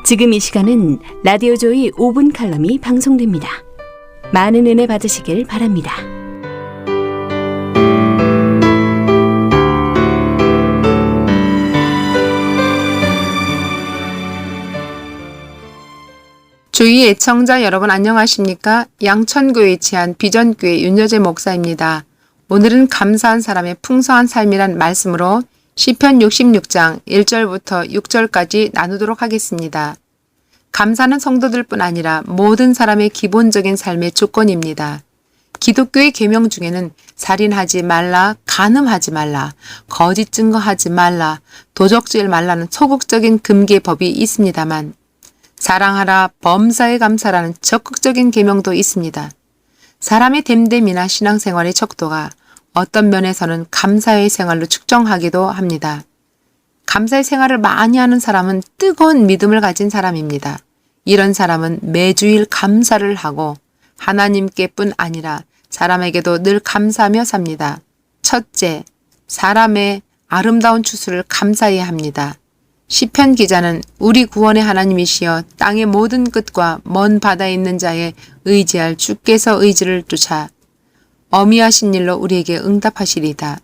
지금 이 시간은 라디오 조이 5분 칼럼이 방송됩니다. 많은 은혜 받으시길 바랍니다. 주위 애청자 여러분 안녕하십니까? 양천구에 위치한 비전교회 윤여재 목사입니다. 오늘은 감사한 사람의 풍성한 삶이란 말씀으로 시편 66장 1절부터 6절까지 나누도록 하겠습니다. 감사는 성도들뿐 아니라 모든 사람의 기본적인 삶의 조건입니다. 기독교의 계명 중에는 살인하지 말라, 간음하지 말라, 거짓 증거하지 말라, 도적질 말라는 소극적인 금계법이 있습니다만 사랑하라, 범사에 감사라는 적극적인 계명도 있습니다. 사람의 됨됨이나 신앙생활의 척도가 어떤 면에서는 감사의 생활로 측정하기도 합니다. 감사의 생활을 많이 하는 사람은 뜨거운 믿음을 가진 사람입니다. 이런 사람은 매주일 감사를 하고 하나님께뿐 아니라 사람에게도 늘 감사하며 삽니다. 첫째, 사람의 아름다운 추수를 감사해야 합니다. 시편 기자는 우리 구원의 하나님이시여 땅의 모든 끝과 먼 바다에 있는 자에 의지할 주께서 의지를 쫓아 어미하신 일로 우리에게 응답하시리다.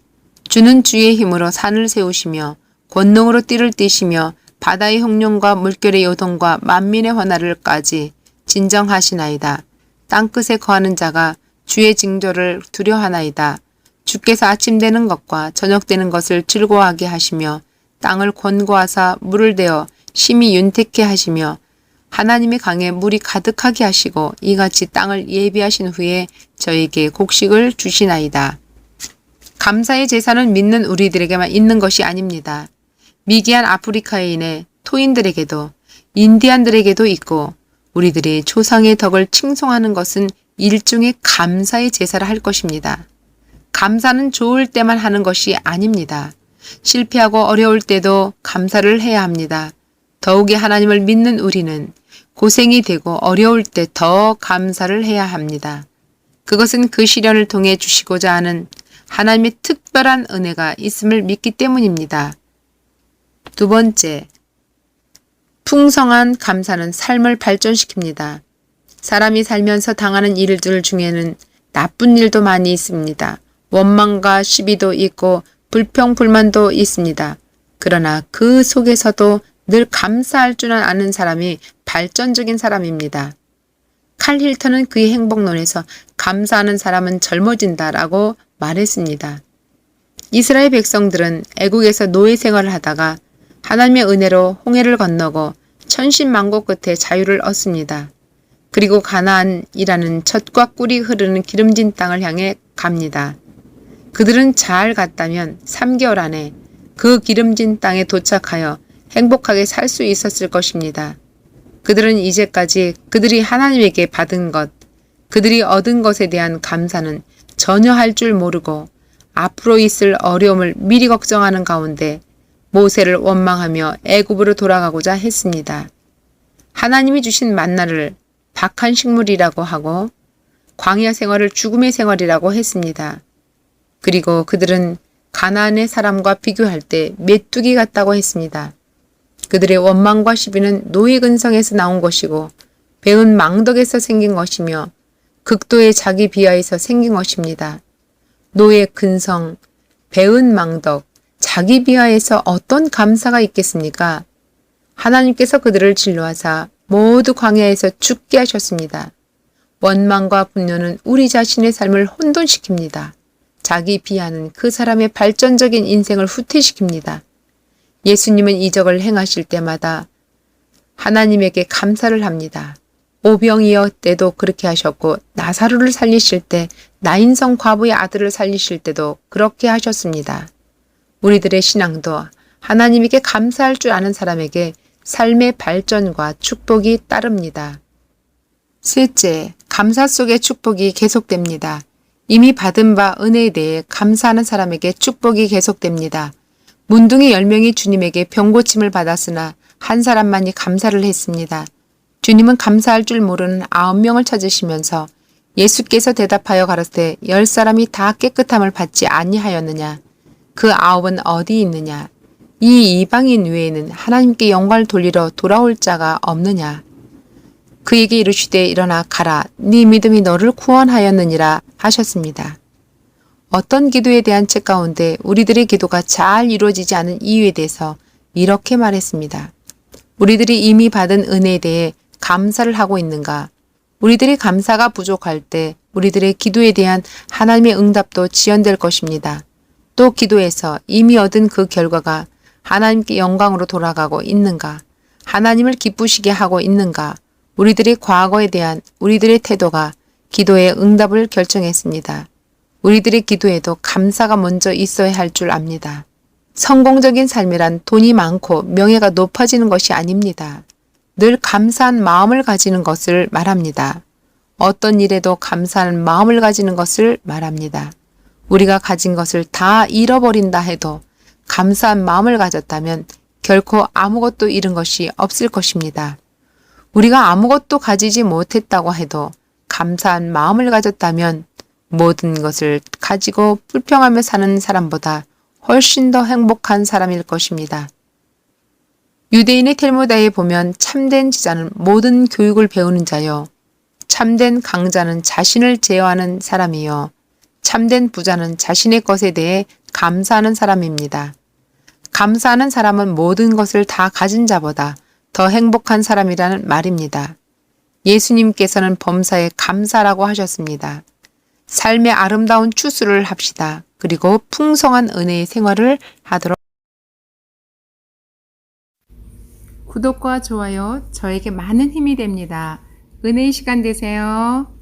주는 주의 힘으로 산을 세우시며 권능으로 띠를 띠시며 바다의 형용과 물결의 요동과 만민의 환화를까지 진정하시나이다. 땅끝에 거하는 자가 주의 징조를 두려워하나이다. 주께서 아침 되는 것과 저녁 되는 것을 즐거워하게 하시며 땅을 권고하사 물을 대어 심히 윤택케 하시며 하나님의 강에 물이 가득하게 하시고 이같이 땅을 예비하신 후에 저에게 곡식을 주시나이다. 감사의 제사는 믿는 우리들에게만 있는 것이 아닙니다. 미개한 아프리카인의 토인들에게도 인디안들에게도 있고 우리들이 조상의 덕을 칭송하는 것은 일종의 감사의 제사를 할 것입니다. 감사는 좋을 때만 하는 것이 아닙니다. 실패하고 어려울 때도 감사를 해야 합니다. 더욱이 하나님을 믿는 우리는 고생이 되고 어려울 때 더 감사를 해야 합니다. 그것은 그 시련을 통해 주시고자 하는 하나님의 특별한 은혜가 있음을 믿기 때문입니다. 두 번째, 풍성한 감사는 삶을 발전시킵니다. 사람이 살면서 당하는 일들 중에는 나쁜 일도 많이 있습니다. 원망과 시비도 있고 불평불만도 있습니다. 그러나 그 속에서도 늘 감사할 줄 아는 사람이 발전적인 사람입니다. 칼 힐턴은 그의 행복론에서 감사하는 사람은 젊어진다라고 말했습니다. 이스라엘 백성들은 애국에서 노예 생활을 하다가 하나님의 은혜로 홍해를 건너고 천신만고 끝에 자유를 얻습니다. 그리고 가나안이라는 젖과 꿀이 흐르는 기름진 땅을 향해 갑니다. 그들은 잘 갔다면 3개월 안에 그 기름진 땅에 도착하여 행복하게 살 수 있었을 것입니다. 그들은 이제까지 그들이 하나님에게 받은 것, 그들이 얻은 것에 대한 감사는 전혀 할 줄 모르고 앞으로 있을 어려움을 미리 걱정하는 가운데 모세를 원망하며 애굽으로 돌아가고자 했습니다. 하나님이 주신 만나를 박한 식물이라고 하고 광야 생활을 죽음의 생활이라고 했습니다. 그리고 그들은 가나안의 사람과 비교할 때 메뚜기 같다고 했습니다. 그들의 원망과 시비는 노예 근성에서 나온 것이고 배은 망덕에서 생긴 것이며 극도의 자기 비하에서 생긴 것입니다. 노예 근성, 배은 망덕, 자기 비하에서 어떤 감사가 있겠습니까? 하나님께서 그들을 진노하사 모두 광야에서 죽게 하셨습니다. 원망과 분노는 우리 자신의 삶을 혼돈시킵니다. 자기 비하는 그 사람의 발전적인 인생을 후퇴시킵니다. 예수님은 이적을 행하실 때마다 하나님에게 감사를 합니다. 오병이어 때도 그렇게 하셨고 나사로를 살리실 때 나인성 과부의 아들을 살리실 때도 그렇게 하셨습니다. 우리들의 신앙도 하나님에게 감사할 줄 아는 사람에게 삶의 발전과 축복이 따릅니다. 셋째, 감사 속의 축복이 계속됩니다. 이미 받은 바 은혜에 대해 감사하는 사람에게 축복이 계속됩니다. 문둥이 10명이 주님에게 병고침을 받았으나 한 사람만이 감사를 했습니다. 주님은 감사할 줄 모르는 9명을 찾으시면서 예수께서 대답하여 가로되 10사람이 다 깨끗함을 받지 아니하였느냐? 그 9은 어디 있느냐? 이 이방인 외에는 하나님께 영광을 돌리러 돌아올 자가 없느냐. 그에게 이르시되 일어나 가라. 네 믿음이 너를 구원하였느니라 하셨습니다. 어떤 기도에 대한 책 가운데 우리들의 기도가 잘 이루어지지 않은 이유에 대해서 이렇게 말했습니다. 우리들이 이미 받은 은혜에 대해 감사를 하고 있는가? 우리들의 감사가 부족할 때 우리들의 기도에 대한 하나님의 응답도 지연될 것입니다. 또 기도에서 이미 얻은 그 결과가 하나님께 영광으로 돌아가고 있는가? 하나님을 기쁘시게 하고 있는가? 우리들의 과거에 대한 우리들의 태도가 기도의 응답을 결정했습니다. 우리들의 기도에도 감사가 먼저 있어야 할 줄 압니다. 성공적인 삶이란 돈이 많고 명예가 높아지는 것이 아닙니다. 늘 감사한 마음을 가지는 것을 말합니다. 어떤 일에도 감사하는 마음을 가지는 것을 말합니다. 우리가 가진 것을 다 잃어버린다 해도 감사한 마음을 가졌다면 결코 아무것도 잃은 것이 없을 것입니다. 우리가 아무것도 가지지 못했다고 해도 감사한 마음을 가졌다면 모든 것을 가지고 불평하며 사는 사람보다 훨씬 더 행복한 사람일 것입니다. 유대인의 텔무다에 보면 참된 지자는 모든 교육을 배우는 자요. 참된 강자는 자신을 제어하는 사람이요. 참된 부자는 자신의 것에 대해 감사하는 사람입니다. 감사하는 사람은 모든 것을 다 가진 자보다 더 행복한 사람이라는 말입니다. 예수님께서는 범사에 감사라고 하셨습니다. 삶의 아름다운 추수를 합시다. 그리고 풍성한 은혜의 생활을 하도록. 구독과 좋아요 저에게 많은 힘이 됩니다. 은혜의 시간 되세요.